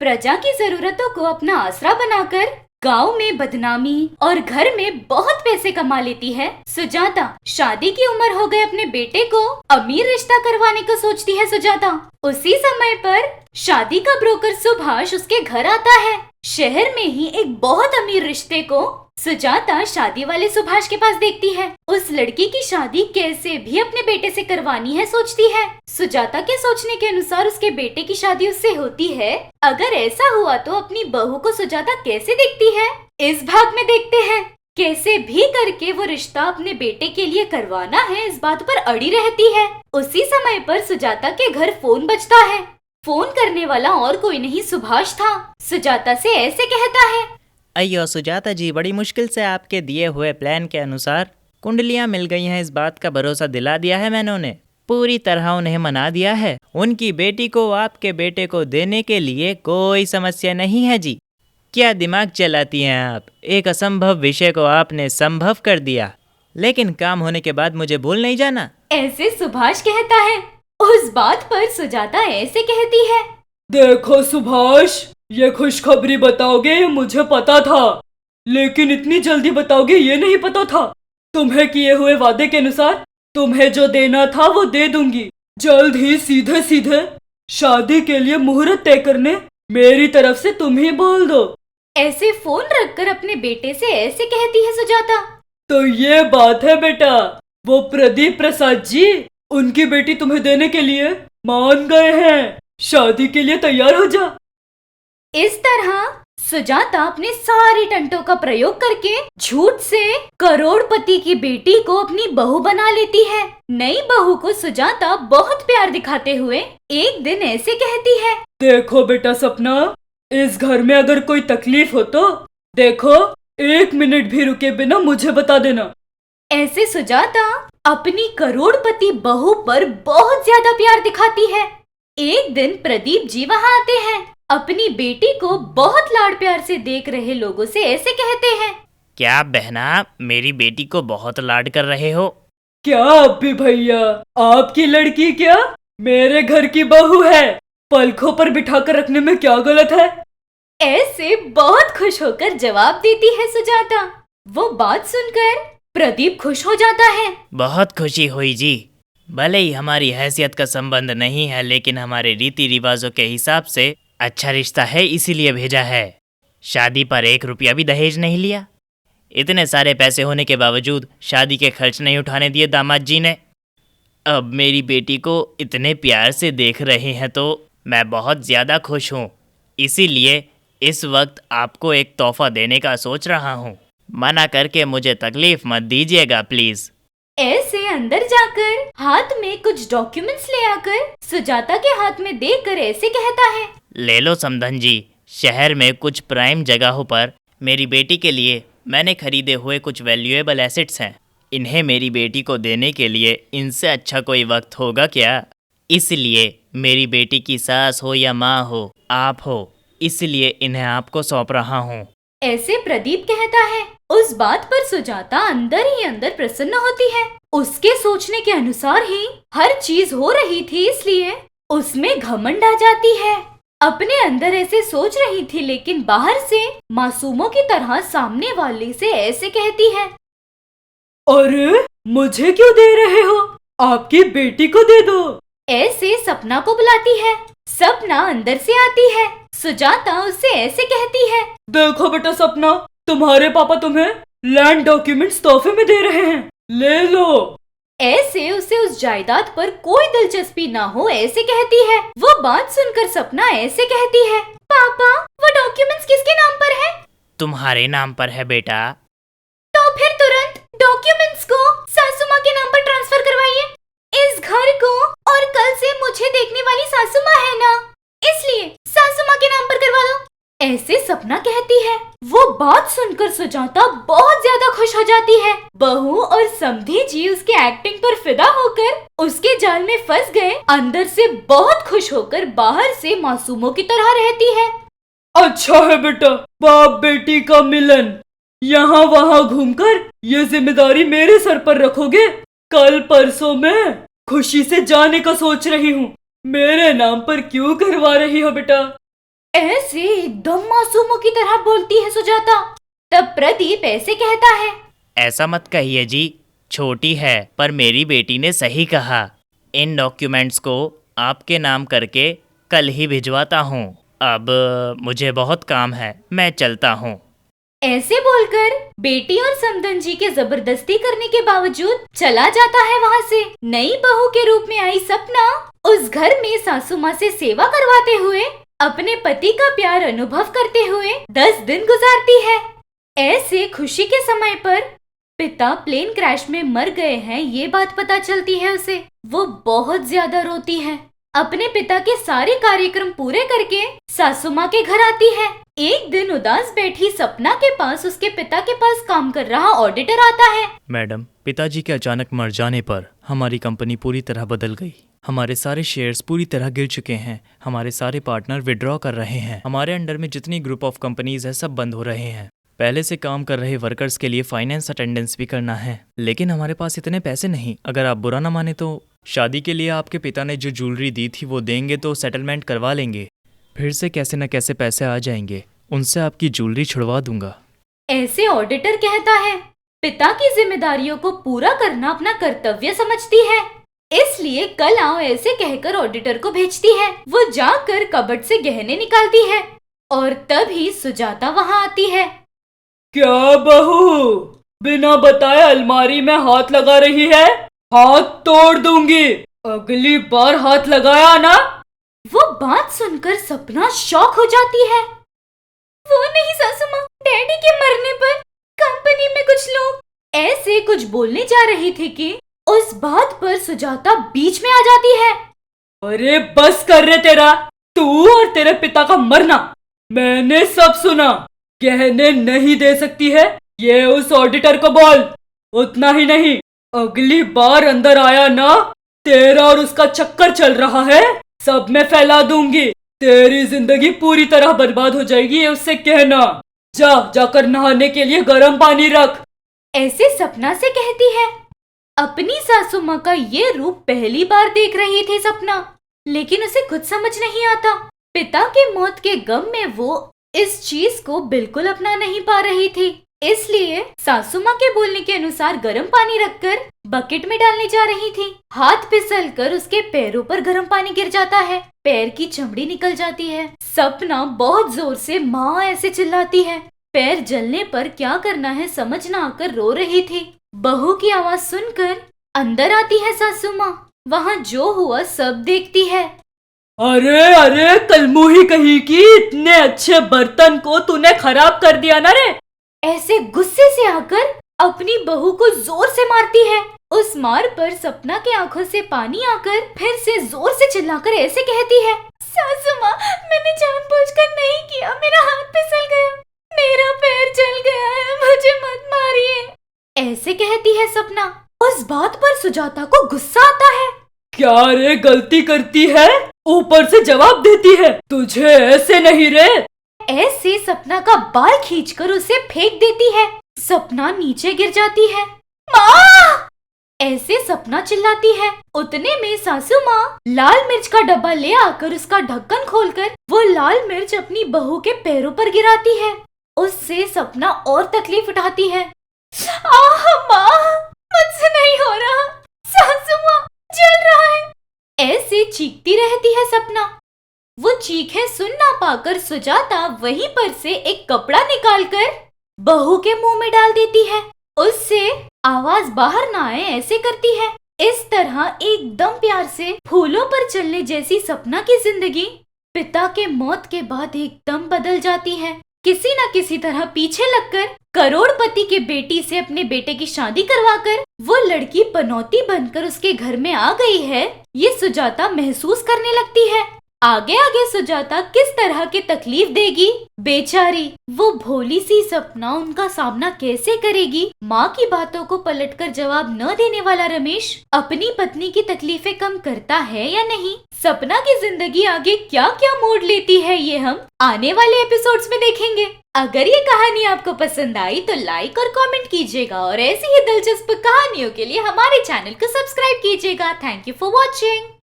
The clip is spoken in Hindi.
प्रजा की जरूरतों को अपना आसरा बनाकर गांव में बदनामी और घर में बहुत पैसे कमा लेती है सुजाता। शादी की उम्र हो गए अपने बेटे को अमीर रिश्ता करवाने को सोचती है सुजाता। उसी समय पर शादी का ब्रोकर सुभाष उसके घर आता है। शहर में ही एक बहुत अमीर रिश्ते को सुजाता शादी वाले सुभाष के पास देखती है। उस लड़की की शादी कैसे भी अपने बेटे से करवानी है सोचती है। सुजाता के सोचने के अनुसार उसके बेटे की शादी उससे होती है। अगर ऐसा हुआ तो अपनी बहू को सुजाता कैसे देखती है, इस भाग में देखते हैं। कैसे भी करके वो रिश्ता अपने बेटे के लिए करवाना है, इस बात पर अड़ी रहती है। उसी समय पर सुजाता के घर फोन बजता है। फोन करने वाला और कोई नहीं सुभाष था। सुजाता से ऐसे कहता है, अयो सुजाता जी, बड़ी मुश्किल से आपके दिए हुए प्लान के अनुसार कुंडलियां मिल गई हैं। इस बात का भरोसा दिला दिया है मैंने उन्हें, पूरी तरह उन्हें मना दिया है। उनकी बेटी को आपके बेटे को देने के लिए कोई समस्या नहीं है जी। क्या दिमाग चलाती हैं आप, एक असंभव विषय को आपने संभव कर दिया। लेकिन काम होने के बाद मुझे भूल नहीं जाना। ऐसे सुभाष कहता है। उस बात पर सुजाता ऐसे कहती है, देखो सुभाष, ये खुशखबरी बताओगे ये मुझे पता था, लेकिन इतनी जल्दी बताओगे ये नहीं पता था। तुम्हें किए हुए वादे के अनुसार तुम्हें जो देना था वो दे दूंगी। जल्द ही सीधे सीधे शादी के लिए मुहूर्त तय करने मेरी तरफ से तुम ही बोल दो। ऐसे फोन रखकर अपने बेटे से ऐसे कहती है सुजाता। तो ये बात है बेटा, वो प्रदीप प्रसाद जी उनकी बेटी तुम्हें देने के लिए मान गए हैं। शादी के लिए तैयार हो जा। इस तरह सुजाता अपने सारे टंटों का प्रयोग करके झूठ से करोड़पति की बेटी को अपनी बहू बना लेती है। नई बहू को सुजाता बहुत प्यार दिखाते हुए एक दिन ऐसे कहती है, देखो बेटा सपना, इस घर में अगर कोई तकलीफ हो तो देखो 1 मिनट भी रुके बिना मुझे बता देना। ऐसे सुजाता अपनी करोड़पति बहू पर बहुत ज्यादा प्यार दिखाती है। एक दिन प्रदीप जी वहाँ आते हैं। अपनी बेटी को बहुत लाड प्यार से देख रहे लोगों से ऐसे कहते हैं, क्या बहना, मेरी बेटी को बहुत लाड कर रहे हो? क्या अभी भैया, आपकी लड़की क्या मेरे घर की बहू है, पलकों पर बिठाकर रखने में क्या गलत है? ऐसे बहुत खुश होकर जवाब देती है सुजाता। वो बात सुनकर प्रदीप खुश हो जाता है। बहुत खुशी हुई जी। भले ही हमारी हैसियत का संबंध नहीं है, लेकिन हमारे रीति रिवाजों के हिसाब से अच्छा रिश्ता है, इसीलिए भेजा है। शादी पर 1 रुपया भी दहेज नहीं लिया। इतने सारे पैसे होने के बावजूद शादी के खर्च नहीं उठाने दिए दामाद जी ने। अब मेरी बेटी को इतने प्यार से देख रहे हैं तो मैं बहुत ज़्यादा खुश हूँ। इसीलिए इस वक्त आपको एक तोहफा देने का सोच रहा हूँ। मना करके मुझे तकलीफ मत दीजिएगा प्लीज़। ऐसे अंदर जाकर हाथ में कुछ डॉक्यूमेंट्स ले आकर सुजाता के हाथ में देकर ऐसे कहता है, ले लो समधन जी, शहर में कुछ प्राइम जगहों पर मेरी बेटी के लिए मैंने खरीदे हुए कुछ वैल्यूएबल एसेट्स हैं। इन्हें मेरी बेटी को देने के लिए इनसे अच्छा कोई वक्त होगा क्या? इसलिए मेरी बेटी की सास हो या माँ हो, आप हो, इसलिए इन्हें आपको सौंप रहा हूँ। ऐसे प्रदीप कहता है। उस बात पर सुजाता अंदर ही अंदर प्रसन्न होती है। उसके सोचने के अनुसार ही हर चीज हो रही थी, इसलिए उसमें घमंड आ जाती है। अपने अंदर ऐसे सोच रही थी, लेकिन बाहर से मासूमों की तरह सामने वाले से ऐसे कहती है, अरे मुझे क्यों दे रहे हो, आपकी बेटी को दे दो। ऐसे सपना को बुलाती है। सपना अंदर से आती है। सुजाता उससे ऐसे कहती है, देखो बेटा सपना, तुम्हारे पापा तुम्हें लैंड डॉक्यूमेंट्स तोहफे में दे रहे हैं, ले लो। ऐसे उसे उस जायदाद पर कोई दिलचस्पी ना हो ऐसे कहती है। वो बात सुनकर सपना ऐसे कहती है, पापा वो डॉक्यूमेंट्स किसके नाम पर है? तुम्हारे नाम पर है बेटा। तो फिर तुरंत डॉक्यूमेंट्स को सासू माँ के नाम पर ट्रांसफर करवाइए। इस घर को और कल से मुझे देखने वाली सासू माँ है ना, इसलिए सासू माँ के नाम पर करवा दो। ऐसे सपना कहती है। वो बात सुनकर सुजाता बहुत ज्यादा खुश हो जाती है। बहू और समधी जी उसके एक्टिंग पर फिदा होकर उसके जाल में फंस गए। अंदर से बहुत खुश होकर बाहर से मासूमों की तरह रहती है। अच्छा है बेटा, बाप बेटी का मिलन। यहाँ वहाँ घूमकर ये जिम्मेदारी मेरे सर पर रखोगे। कल परसों में खुशी से जाने का सोच रही हूँ। मेरे नाम पर क्यों करवा रही हो बेटा? ऐसे एकदम मासूमों की तरह बोलती है सुजाता। तब प्रदीप ऐसे कहता है, ऐसा मत कहिए जी, छोटी है पर मेरी बेटी ने सही कहा। इन डॉक्यूमेंट्स को आपके नाम करके कल ही भिजवाता हूँ। अब मुझे बहुत काम है, मैं चलता हूँ। ऐसे बोलकर बेटी और समदन जी के जबरदस्ती करने के बावजूद चला जाता है वहाँ से। नई बहू के रूप में आई सपना उस घर में सासू माँ से सेवा करवाते हुए अपने पति का प्यार अनुभव करते हुए 10 दिन गुजारती है। ऐसे खुशी के समय पर पिता प्लेन क्रैश में मर गए हैं ये बात पता चलती है उसे। वो बहुत ज्यादा रोती है। अपने पिता के सारे कार्यक्रम पूरे करके सासू माँ के घर आती है। एक दिन उदास बैठी सपना के पास उसके पिता के पास काम कर रहा ऑडिटर आता है। मैडम, पिताजी के अचानक मर जाने पर हमारी कंपनी पूरी तरह बदल गई। हमारे सारे शेयर्स पूरी तरह गिर चुके हैं। हमारे सारे पार्टनर विड्रॉ कर रहे हैं। हमारे अंडर में जितनी ग्रुप ऑफ कंपनीज है सब बंद हो रहे हैं। पहले से काम कर रहे वर्कर्स के लिए फाइनेंस अटेंडेंस भी करना है, लेकिन हमारे पास इतने पैसे नहीं। अगर आप बुरा ना माने तो शादी के लिए आपके पिता ने जो ज्वेलरी दी थी वो देंगे तो सेटलमेंट करवा लेंगे। फिर से कैसे न कैसे पैसे आ जाएंगे, उनसे आपकी ज्वेलरी छुड़वा दूंगा। ऐसे ऑडिटर कहता है, पिता की जिम्मेदारियों को पूरा करना अपना कर्तव्य समझती है, इसलिए कल आओ ऐसे कहकर ऑडिटर को भेजती है। वो जाकर कबर्ड से गहने निकालती है और तभी सुजाता वहाँ आती है। क्या बहू, बिना बताए अलमारी में हाथ लगा रही है? हाथ तोड़ दूंगी, अगली बार हाथ लगाया ना। वो बात सुनकर सपना शॉक हो जाती है। वो नहीं सासू माँ, डैडी के मरने पर कंपनी में कुछ लोग ऐसे कुछ बोलने जा रही थी कि उस बात पर सुजाता बीच में आ जाती है। अरे बस कर रे तेरा, तू और तेरे पिता का मरना मैंने सब सुना। गहने नहीं दे सकती है ये उस ऑडिटर को बोल। उतना ही नहीं, अगली बार अंदर आया ना, तेरा और उसका चक्कर चल रहा है सब में फैला दूंगी। तेरी जिंदगी पूरी तरह बर्बाद हो जाएगी ये उससे कहना। जाकर नहाने के लिए गर्म पानी रख। ऐसे सपना से कहती है। अपनी सासू माँ का ये रूप पहली बार देख रही थी सपना, लेकिन उसे कुछ समझ नहीं आता। पिता के मौत के गम में वो इस चीज को बिल्कुल अपना नहीं पा रही थी, इसलिए सासू माँ के बोलने के अनुसार गर्म पानी रखकर बकेट में डालने जा रही थी। हाथ फिसल कर उसके पैरों पर गर्म पानी गिर जाता है, पैर की चमड़ी निकल जाती है। सपना बहुत जोर से माँ ऐसे चिल्लाती है। पैर जलने पर क्या करना है समझ न आकर रो रही थी। बहू की आवाज सुनकर अंदर आती है सासू माँ। वहाँ जो हुआ सब देखती है। अरे कलमुही कहीं की, इतने अच्छे बर्तन को तूने खराब कर दिया ना रे। ऐसे गुस्से से आकर अपनी बहू को जोर से मारती है। उस मार पर सपना के आंखों से पानी आकर फिर से जोर से चिल्लाकर ऐसे कहती है, सासू माँ, मैंने जानबूझकर नहीं किया, मेरा हाथ फिसल गया, मेरा पैर जल गया है, मुझे मत मारिए। ऐसे कहती है सपना। उस बात पर सुजाता को गुस्सा आता है। क्या रे, गलती करती है ऊपर से जवाब देती है, तुझे ऐसे नहीं रे। ऐसे सपना का बाल खींचकर उसे फेंक देती है। सपना नीचे गिर जाती है। माँ! ऐसे सपना चिल्लाती है। उतने में सासू माँ लाल मिर्च का डब्बा ले आकर उसका ढक्कन खोलकर वो लाल मिर्च अपनी बहू के पैरों पर गिराती है। उससे सपना और तकलीफ उठाती है। आह माँ, मुझसे नहीं हो रहा, सासू माँ, जल रहा है। ऐसे चीखती रहती है सपना। वो चीखें सुन ना पाकर सुजाता वहीं पर से एक कपड़ा निकालकर बहू के मुंह में डाल देती है। उससे आवाज बाहर ना आए ऐसे करती है। इस तरह एकदम प्यार से फूलों पर चलने जैसी सपना की जिंदगी पिता के मौत के बाद एकदम बदल जाती है। किसी न किसी तरह पीछे लगकर करोड़पति के बेटी से अपने बेटे की शादी करवाकर वो लड़की पनौती बनकर उसके घर में आ गई है, ये सुजाता महसूस करने लगती है। आगे आगे सुजाता किस तरह की तकलीफ देगी, बेचारी वो भोली सी सपना उनका सामना कैसे करेगी। माँ की बातों को पलटकर जवाब न देने वाला रमेश अपनी पत्नी की तकलीफें कम करता है या नहीं, सपना की जिंदगी आगे क्या क्या मोड़ लेती है, ये हम आने वाले एपिसोड्स में देखेंगे। अगर ये कहानी आपको पसंद आई तो लाइक और कमेंट कीजिएगा और ऐसी ही दिलचस्प कहानियों के लिए हमारे चैनल को सब्सक्राइब कीजिएगा। Thank you for watching.